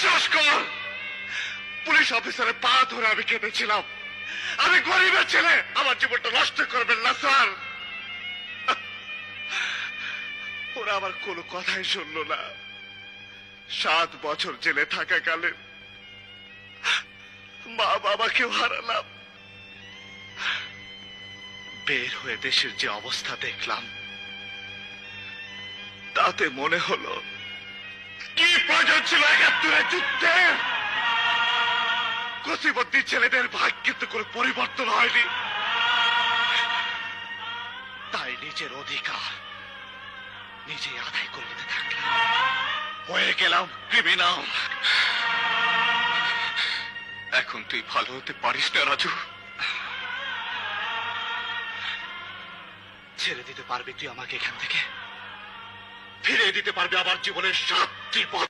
বিশ্বাস কর, পুলিশ অফিসারের পা ধরে আমি কেঁদেছিলাম। আমি গরিবের ছেলে, আমার জীবনটা নষ্ট করবেন না স্যার। ওরা আমার কোনো কথাই শুনলো না। 7 বছর জেলে থাকাকালে মা বাবাকেও হারালাম। বের হয়ে দেশের যে অবস্থা দেখলাম, তাতে মনে হলো কি প্রয়োজন ছিল 71-এর যুদ্ধে। কসিবদ্দি ছেলেদের ভাগ্য কিন্তু কোনো পরিবর্তন হয়নি, তাই নিজের অধিকার নিজেই আদায় করে নিতে থাকলাম। হয়ে গেলাম ক্রিমিনাল। এখন তুই ভালো হতে পারিস না রাজু। ছেড়ে দিতে পারবি তুই আমাকে এখান থেকে? ফিরিয়ে দিতে পারবি আমার জীবনের 7টি পথ?